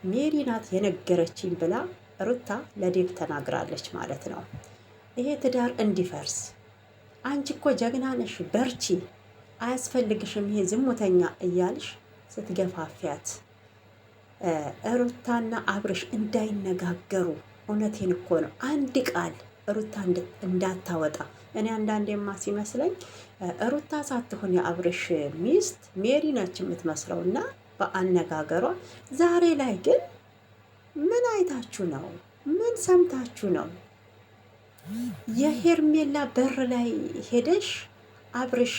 ሜሪ ናት የነገረችኝ ብላ ሩታ ለዴብ ተናግራለች ማለት ነው። ይሄ ትዳር እንዲፈርስ አንቺ እኮ ጀግና ነሽ፣ በርቺ፣ አያስፈልግሽም ይሄ ዝሙተኛ እያልሽ ስትገፋፊያት ሩታና አብርሽ እንዳይነጋገሩ፣ እውነቴን እኮ ነው፣ አንድ ቃል ሩታ እንዳታወጣ። እኔ አንዳንዴማ ሲመስለኝ ሩታ ሳትሆን የአብርሽ ሚስት ሜሪ ነች የምትመስለው እና በአነጋገሯ። ዛሬ ላይ ግን ምን አይታችሁ ነው? ምን ሰምታችሁ ነው? የሄርሜላ በር ላይ ሄደሽ አብርሽ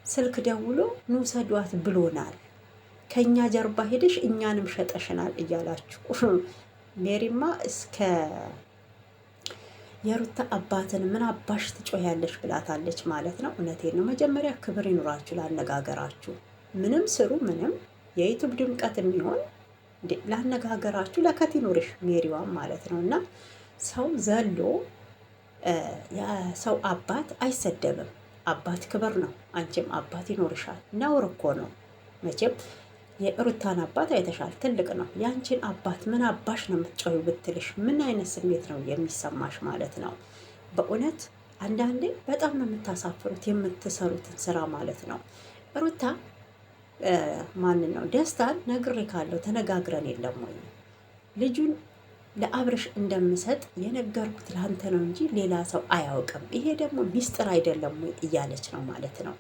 ስልክ ደውሎ ንውሰዷት ብሎናል፣ ከእኛ ጀርባ ሄደሽ እኛንም ሸጠሽናል እያላችሁ ሜሪማ እስከ የሩታ አባትን ምን አባሽ ትጮያለሽ ብላታለች ማለት ነው። እውነቴን ነው። መጀመሪያ ክብር ይኑራችሁ ላነጋገራችሁ። ምንም ስሩ ምንም የዩቱብ ድምቀት የሚሆን ላነጋገራችሁ ለከት ይኑርሽ ሜሪዋን ማለት ነው። እና ሰው ዘሎ የሰው አባት አይሰደብም። አባት ክብር ነው። አንቺም አባት ይኖርሻል። ነውር እኮ ነው መቼም። የሩታን አባት አይተሻል፣ ትልቅ ነው። ያንቺን አባት ምን አባሽ ነው የምትጮዩ ብትልሽ ምን አይነት ስሜት ነው የሚሰማሽ ማለት ነው? በእውነት አንዳንዴ በጣም ነው የምታሳፍሩት የምትሰሩትን ስራ ማለት ነው። ሩታ ማንን ነው ደስታን ነግሬ ካለው ተነጋግረን የለም ወይ ልጁን ለአብርሽ እንደምሰጥ የነገርኩት ለአንተ ነው እንጂ ሌላ ሰው አያውቅም። ይሄ ደግሞ ሚስጥር አይደለም ወይ እያለች ነው ማለት ነው።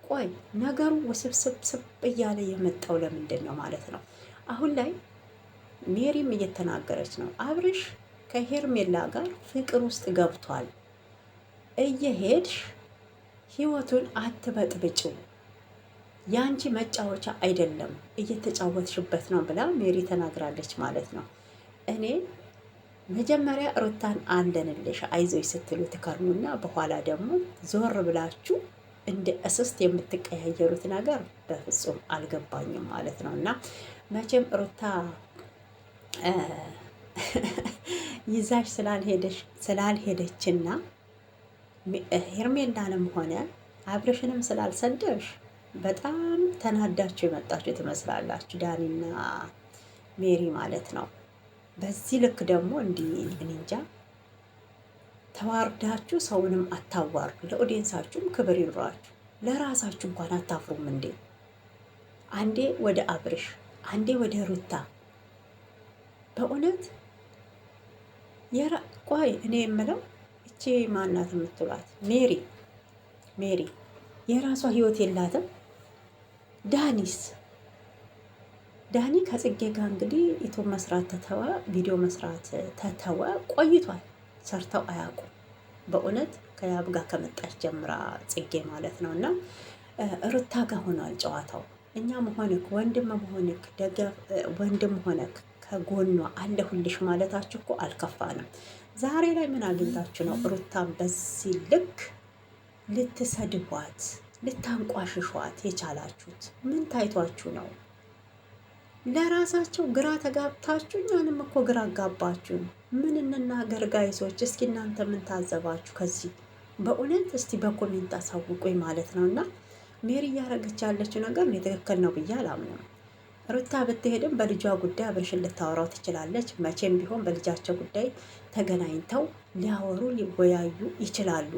ቆይ ነገሩ ውስብስብስብ እያለ የመጣው ለምንድን ነው ማለት ነው? አሁን ላይ ሜሪም እየተናገረች ነው። አብርሽ ከሄርሜላ ጋር ፍቅር ውስጥ ገብቷል። እየሄድሽ ህይወቱን አትበጥብጭው፣ ያንቺ መጫወቻ አይደለም፣ እየተጫወትሽበት ነው ብላ ሜሪ ተናግራለች ማለት ነው። እኔ መጀመሪያ ሩታን አለንልሽ አይዞች ስትሉ ትከርሙና በኋላ ደግሞ ዞር ብላችሁ እንደ እስስት የምትቀያየሩት ነገር በፍጹም አልገባኝም ማለት ነው። እና መቼም ሩታ ይዛሽ ስላልሄደችና ሄርሜላንም ሆነ አብርሽንም ስላልሰደብሽ በጣም ተናዳችሁ የመጣችሁ ትመስላላችሁ፣ ዳኒና ሜሪ ማለት ነው። በዚህ ልክ ደግሞ እንዲህ እኔ እንጃ ተዋርዳችሁ ሰውንም አታዋርዱ። ለኦዲየንሳችሁም ክብር ይኑራችሁ። ለራሳችሁ እንኳን አታፍሩም እንዴ? አንዴ ወደ አብርሽ አንዴ ወደ ሩታ። በእውነት ቆይ እኔ የምለው እቺ ማናት የምትሏት ሜሪ የራሷ ህይወት የላትም? ዳኒ ከጽጌ ጋር እንግዲህ ዩቱብ መስራት ተተወ፣ ቪዲዮ መስራት ተተወ ቆይቷል። ሰርተው አያውቁም። በእውነት ከያብ ጋር ከመጣች ጀምራ ጽጌ ማለት ነው። እና ሩታ ጋር ሆኗል ጨዋታው። እኛም ሆንክ ወንድም ሆንክ ወንድም ሆነክ ከጎኗ አለሁልሽ ማለታችሁ እኮ አልከፋንም። ዛሬ ላይ ምን አግኝታችሁ ነው ሩታን በዚህ ልክ ልትሰድቧት ልታንቋሽሿት የቻላችሁት? ምን ታይቷችሁ ነው? ለራሳቸው ግራ ተጋብታችሁ እኛንም እኮ ግራ አጋባችሁን። ምን እንናገር ጋይሶች? እስኪ እናንተ ምን ታዘባችሁ ከዚህ? በእውነት እስቲ በኮሜንት አሳውቁኝ ማለት ነው። እና ሜሪ እያደረገች ያለችው ነገር እኔ ትክክል ነው ብዬ አላምንም። ሩታ ብትሄድም በልጇ ጉዳይ አብርሽን ልታወራው ትችላለች። መቼም ቢሆን በልጃቸው ጉዳይ ተገናኝተው ሊያወሩ ሊወያዩ ይችላሉ።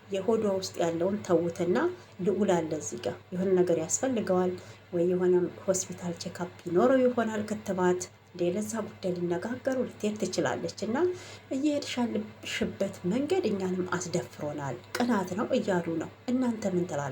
የሆዷ ውስጥ ያለውን ተውትና ልዑል አለ እዚህ ጋር የሆነ ነገር ያስፈልገዋል ወይ የሆነ ሆስፒታል ቼክአፕ ይኖረው ይሆናል፣ ክትባት ለዛ ጉዳይ ሊነጋገሩ ልትሄድ ትችላለች። እና እየሄድሻልሽበት መንገድ እኛንም አስደፍሮናል፣ ቅናት ነው እያሉ ነው። እናንተ ምን ትላላችሁ?